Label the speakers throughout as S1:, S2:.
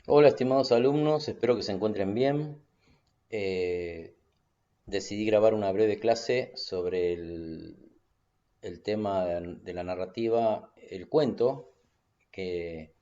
S1: Hola, estimados alumnos, espero que se encuentren bien. Eh, Decidí grabar una breve clase sobre el tema de la narrativa, el cuento, que,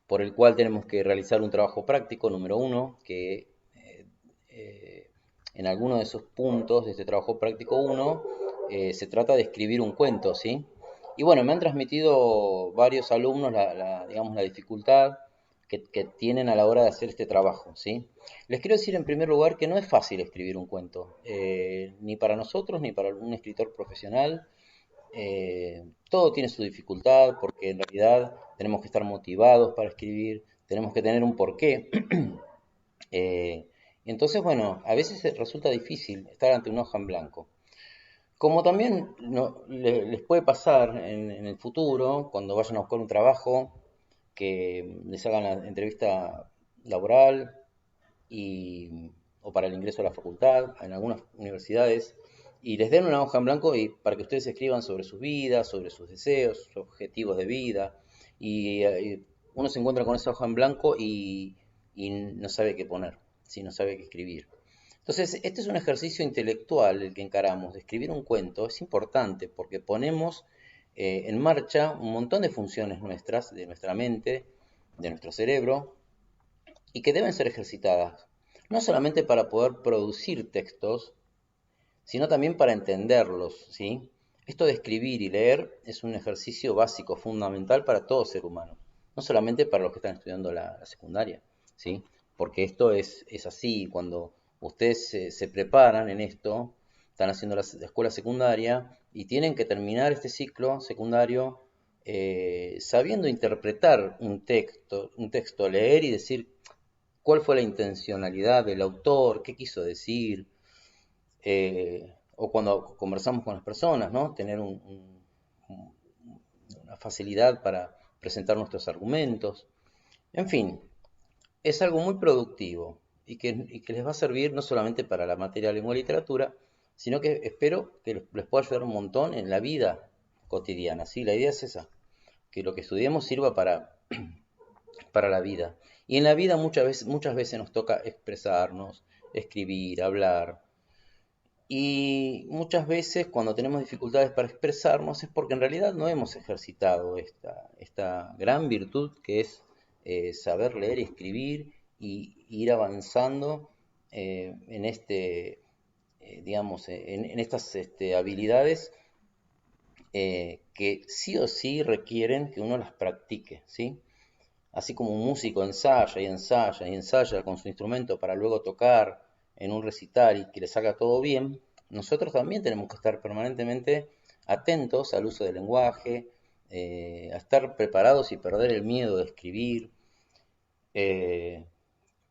S1: por el cual tenemos que realizar un trabajo práctico, número uno, que eh, en alguno de esos puntos de este trabajo práctico uno se trata de escribir un cuento, ¿sí? Y bueno, me han transmitido varios alumnos digamos, la dificultad que tienen a la hora de hacer este trabajo, ¿sí? Les quiero decir en primer lugar que no es fácil escribir un cuento, ni para nosotros ni para un escritor profesional. Todo tiene su dificultad porque en realidad tenemos que estar motivados para escribir, tenemos que tener un porqué. Eh, entonces, bueno, a veces resulta difícil estar ante una hoja en blanco. Como también les puede pasar en el futuro, cuando vayan a buscar un trabajo, que les hagan la entrevista laboral y, o para el ingreso a la facultad, en algunas universidades, y les den una hoja en blanco y para que ustedes escriban sobre sus vidas, sobre sus deseos, sus objetivos de vida, y uno se encuentra con esa hoja en blanco y no sabe qué poner, si no sabe qué escribir. Entonces, este es un ejercicio intelectual el que encaramos, de escribir un cuento, es importante porque ponemos en marcha un montón de funciones nuestras, de nuestra mente, de nuestro cerebro, y que deben ser ejercitadas, no solamente para poder producir textos, sino también para entenderlos, ¿sí? Esto de escribir y leer es un ejercicio básico, fundamental para todo ser humano, no solamente para los que están estudiando la secundaria, ¿sí? Porque esto es así, cuando ustedes se preparan en esto, están haciendo la escuela secundaria y tienen que terminar este ciclo secundario sabiendo interpretar un texto, leer y decir cuál fue la intencionalidad del autor, qué quiso decir, o cuando conversamos con las personas, ¿no? Tener una facilidad para presentar nuestros argumentos. En fin, es algo muy productivo y que les va a servir no solamente para la materia de lengua y literatura, sino que espero que les pueda ayudar un montón en la vida cotidiana, ¿sí? La idea es esa, que lo que estudiemos sirva para la vida. Y en la vida muchas veces nos toca expresarnos, escribir, hablar. Y muchas veces cuando tenemos dificultades para expresarnos es porque en realidad no hemos ejercitado esta gran virtud que es saber leer y escribir y ir avanzando en digamos, en estas habilidades que sí o sí requieren que uno las practique, ¿sí? Así como un músico ensaya y ensaya y ensaya con su instrumento para luego tocar en un recital y que le salga todo bien, nosotros también tenemos que estar permanentemente atentos al uso del lenguaje, a estar preparados y perder el miedo de escribir, eh,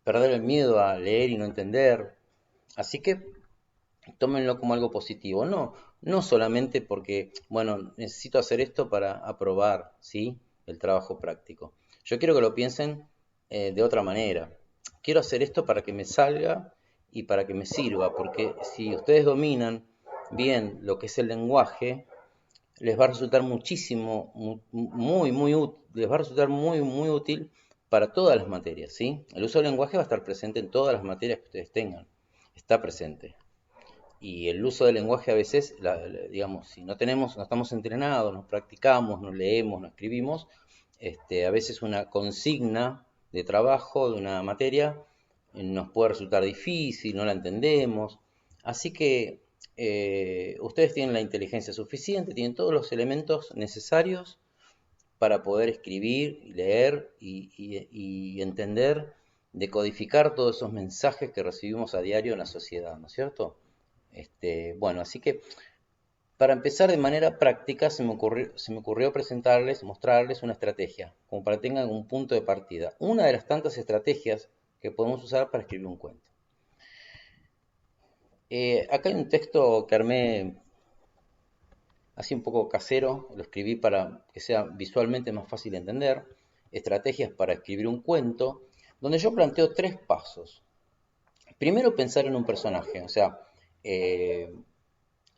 S1: perder el miedo a leer y no entender. Así que tómenlo como algo positivo, no solamente porque, bueno, necesito hacer esto para aprobar, ¿sí? El trabajo práctico. Yo quiero que lo piensen de otra manera. Quiero hacer esto para que me salga y para que me sirva, porque si ustedes dominan bien lo que es el lenguaje, les va a resultar muchísimo, muy útil, les va a resultar muy útil para todas las materias, ¿sí? El uso del lenguaje va a estar presente en todas las materias que ustedes tengan, está presente. Y el uso del lenguaje a veces, digamos, si no estamos entrenados, no practicamos, no leemos, no escribimos, a veces una consigna de trabajo de una materia nos puede resultar difícil, no la entendemos. Así que ustedes tienen la inteligencia suficiente, tienen todos los elementos necesarios para poder escribir, leer y entender, decodificar todos esos mensajes que recibimos a diario en la sociedad, ¿no es cierto? Bueno, así que para empezar de manera práctica se me ocurrió presentarles, mostrarles una estrategia, como para que tengan un punto de partida. Una de las tantas estrategias que podemos usar para escribir un cuento. Acá hay un texto que armé así un poco casero, lo escribí para que sea visualmente más fácil de entender. Estrategias para escribir un cuento, donde yo planteo tres pasos. Primero pensar en un personaje, o sea, eh,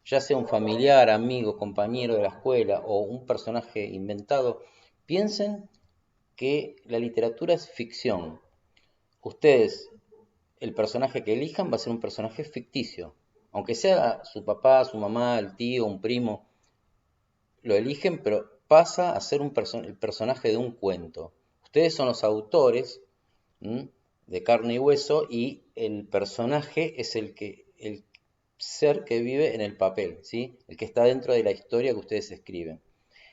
S1: ya sea un familiar, amigo, compañero de la escuela o un personaje inventado, piensen que la literatura es ficción. Ustedes, el personaje que elijan va a ser un personaje ficticio. Aunque sea su papá, su mamá, el tío, un primo, lo eligen, pero pasa a ser el personaje de un cuento. Ustedes son los autores, ¿m? De carne y hueso, y el personaje es el ser que vive en el papel, ¿sí? El que está dentro de la historia que ustedes escriben.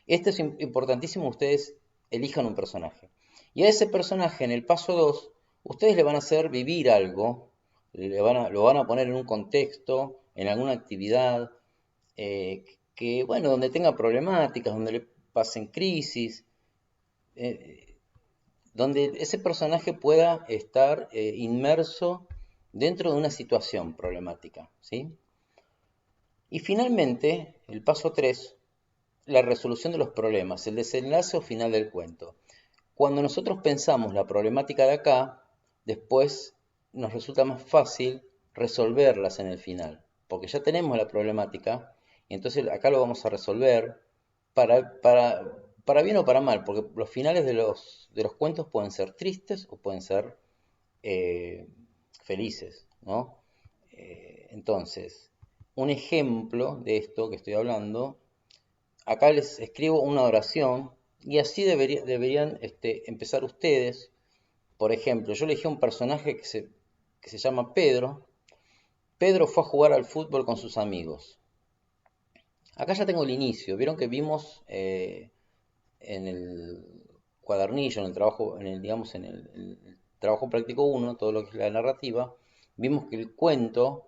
S1: Esto es importantísimo, ustedes elijan un personaje. Y a ese personaje en el paso 2 ustedes le van a hacer vivir algo, lo van a poner en un contexto, en alguna actividad, que, bueno, donde tenga problemáticas, donde le pasen crisis, eh, donde ese personaje pueda estar inmerso dentro de una situación problemática, ¿sí? Y finalmente, el paso 3, la resolución de los problemas, el desenlace o final del cuento. Cuando nosotros pensamos la problemática de acá, después nos resulta más fácil resolverlas en el final, porque ya tenemos la problemática y entonces acá lo vamos a resolver para bien o para mal, porque los finales de los cuentos pueden ser tristes o pueden ser eh, felices, ¿no? Entonces, un ejemplo de esto que estoy hablando, acá les escribo una oración y así deberían empezar ustedes. Por ejemplo, yo elegí un personaje que se llama Pedro. Pedro fue a jugar al fútbol con sus amigos. Acá ya tengo el inicio. Vieron que vimos en el cuadernillo, en el trabajo, digamos, en el trabajo práctico uno, todo lo que es la narrativa, vimos que el cuento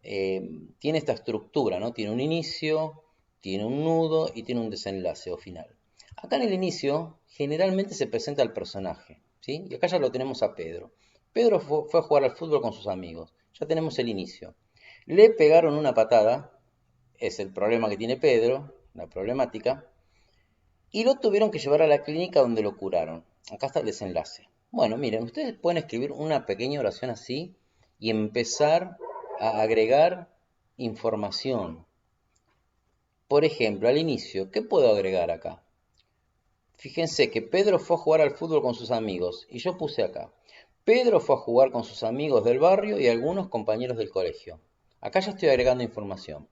S1: tiene esta estructura, ¿no? Tiene un inicio, tiene un nudo y tiene un desenlace o final. Acá en el inicio generalmente se presenta el personaje, ¿sí? Y acá ya lo tenemos a Pedro. Pedro fue a jugar al fútbol con sus amigos. Ya tenemos el inicio. Le pegaron una patada, es el problema que tiene Pedro, la problemática, y lo tuvieron que llevar a la clínica donde lo curaron. Acá está el desenlace. Bueno, miren, ustedes pueden escribir una pequeña oración así y empezar a agregar información. Por ejemplo, al inicio, ¿qué puedo agregar acá? Fíjense que Pedro fue a jugar al fútbol con sus amigos y yo puse acá. Pedro fue a jugar con sus amigos del barrio y algunos compañeros del colegio. Acá ya estoy agregando información.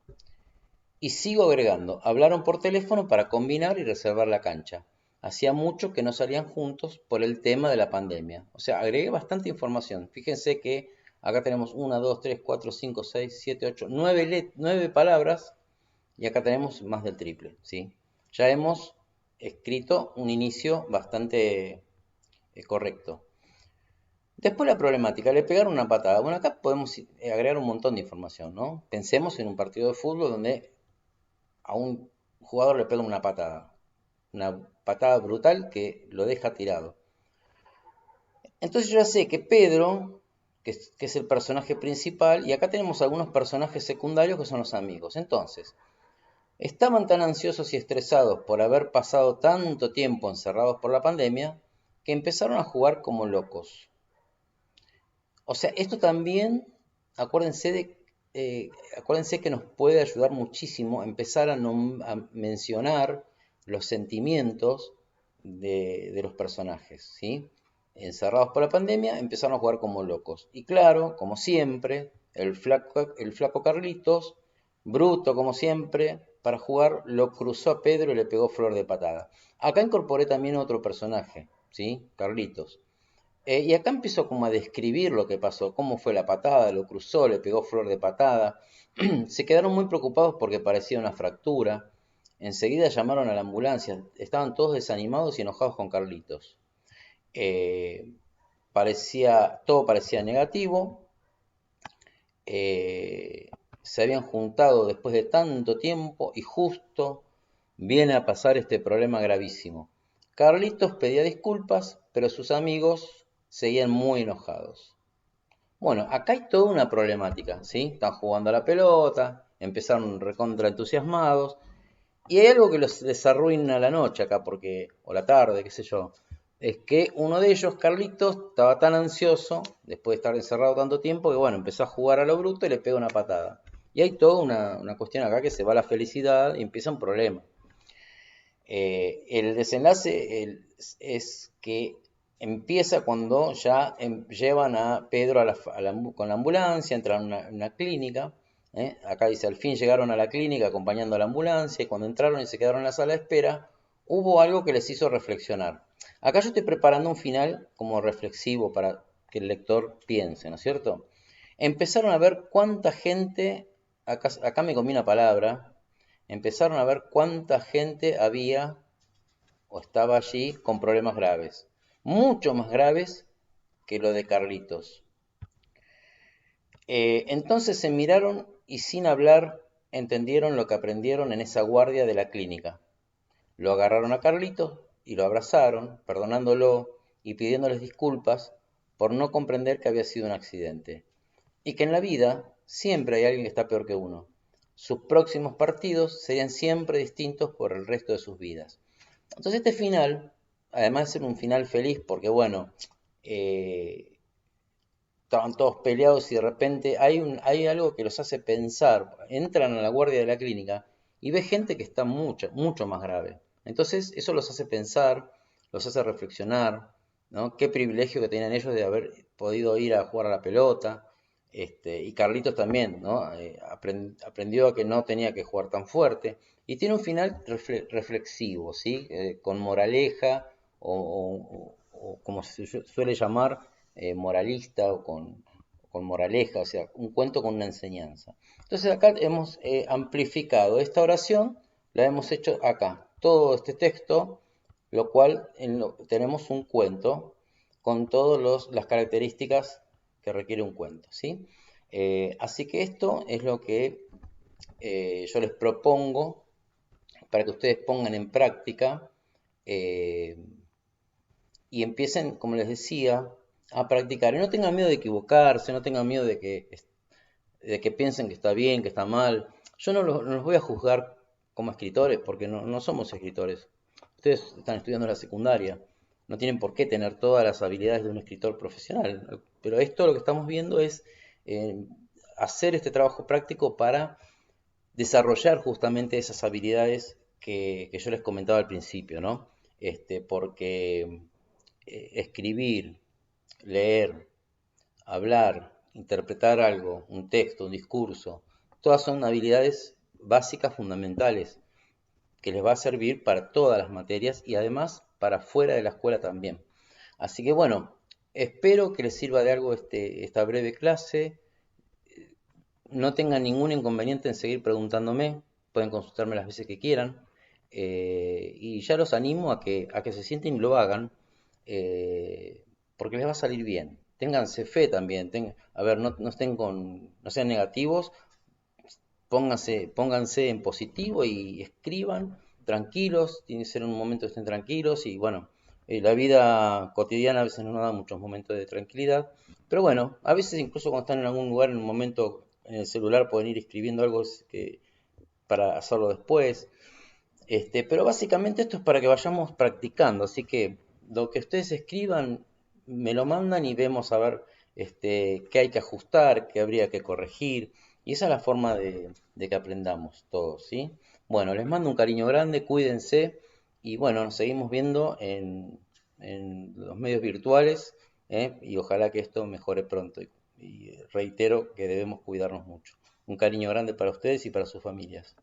S1: Y sigo agregando, hablaron por teléfono para combinar y reservar la cancha. Hacía mucho que no salían juntos por el tema de la pandemia. O sea, agregué bastante información. Fíjense que acá tenemos 1, 2, 3, 4, 5, 6, 7, 8, 9 palabras y acá tenemos más del triple, ¿sí? Ya hemos escrito un inicio bastante correcto. Después la problemática, le pegaron una patada. Bueno, acá podemos agregar un montón de información, ¿no? Pensemos en un partido de fútbol donde a un jugador le pegan una patada brutal que lo deja tirado. Entonces yo ya sé que Pedro, que es el personaje principal, y acá tenemos algunos personajes secundarios que son los amigos. Entonces, estaban tan ansiosos y estresados por haber pasado tanto tiempo encerrados por la pandemia, que empezaron a jugar como locos. O sea, esto también, acuérdense acuérdense que nos puede ayudar muchísimo a empezar a mencionar los sentimientos de los personajes, ¿sí? Encerrados por la pandemia, empezaron a jugar como locos. Y claro, como siempre, el flaco Carlitos, bruto como siempre, para jugar lo cruzó a Pedro y le pegó flor de patada. Acá incorporé también otro personaje, ¿sí? Carlitos. Y acá empezó como a describir lo que pasó, cómo fue la patada, lo cruzó, le pegó flor de patada. Se quedaron muy preocupados porque parecía una fractura. Enseguida llamaron a la ambulancia. Estaban todos desanimados y enojados con Carlitos. Eh, todo parecía negativo. Se habían juntado después de tanto tiempo y justo viene a pasar este problema gravísimo. Carlitos pedía disculpas, pero sus amigos seguían muy enojados. Bueno, acá hay toda una problemática, ¿sí? Están jugando a la pelota, empezaron recontra entusiasmados, y hay algo que les arruina la noche acá, o la tarde, qué sé yo, es que uno de ellos, Carlitos, estaba tan ansioso, después de estar encerrado tanto tiempo, que bueno, empezó a jugar a lo bruto y le pega una patada. Y hay toda una cuestión acá que se va la felicidad y empieza un problema. El desenlace es que empieza cuando ya llevan a Pedro con la ambulancia, entran en una clínica. Acá dice, al fin llegaron a la clínica acompañando a la ambulancia y cuando entraron y se quedaron en la sala de espera, hubo algo que les hizo reflexionar. Acá yo estoy preparando un final como reflexivo para que el lector piense, ¿no es cierto? Empezaron a ver cuánta gente, acá me comí una palabra, empezaron a ver cuánta gente había o estaba allí con problemas graves, mucho más graves que lo de Carlitos. Entonces se miraron y sin hablar entendieron lo que aprendieron en esa guardia de la clínica. Lo agarraron a Carlitos y lo abrazaron, perdonándolo y pidiéndoles disculpas por no comprender que había sido un accidente. Y que en la vida siempre hay alguien que está peor que uno. Sus próximos partidos serían siempre distintos por el resto de sus vidas. Entonces este final, además de ser un final feliz, porque bueno, eh, estaban todos peleados y de repente hay algo que los hace pensar. Entran a la guardia de la clínica y ve gente que está mucho, mucho más grave. Entonces eso los hace pensar, los hace reflexionar, ¿no? Qué privilegio que tenían ellos de haber podido ir a jugar a la pelota. Y Carlitos también, ¿no? Aprendió a que no tenía que jugar tan fuerte. Y tiene un final reflexivo, ¿sí? Con moraleja o como se suele llamar, moralista con moraleja, o sea, un cuento con una enseñanza. Entonces acá hemos amplificado esta oración, la hemos hecho acá, todo este texto, lo cual tenemos un cuento con todas las características que requiere un cuento, ¿sí? Así que esto es lo que yo les propongo para que ustedes pongan en práctica eh, y empiecen, como les decía, a practicar. Y no tengan miedo de equivocarse, no tengan miedo de que piensen que está bien, que está mal. Yo no los voy a juzgar como escritores, porque no somos escritores. Ustedes están estudiando la secundaria, no tienen por qué tener todas las habilidades de un escritor profesional. Pero esto lo que estamos viendo es eh, hacer este trabajo práctico para desarrollar justamente esas habilidades que yo les comentaba al principio, ¿no? Porque escribir, leer, hablar, interpretar algo, un texto, un discurso, todas son habilidades básicas fundamentales que les va a servir para todas las materias y además para fuera de la escuela también. Así que bueno, espero que les sirva de algo esta breve clase. No tengan ningún inconveniente en seguir preguntándome, pueden consultarme las veces que quieran. Y ya los animo a que se sienten y lo hagan, porque les va a salir bien. Ténganse fe también. A ver, no sean negativos, pónganse en positivo y escriban tranquilos. Tiene que ser un momento que estén tranquilos y bueno, la vida cotidiana a veces no nos da muchos momentos de tranquilidad. Pero bueno, a veces incluso cuando están en algún lugar en un momento en el celular pueden ir escribiendo algo para hacerlo después. Pero básicamente esto es para que vayamos practicando, así que lo que ustedes escriban me lo mandan y vemos a ver qué hay que ajustar, qué habría que corregir, y esa es la forma de que aprendamos todos, ¿sí? Bueno, les mando un cariño grande, cuídense, y bueno, nos seguimos viendo en los medios virtuales, y ojalá que esto mejore pronto, y reitero que debemos cuidarnos mucho. Un cariño grande para ustedes y para sus familias.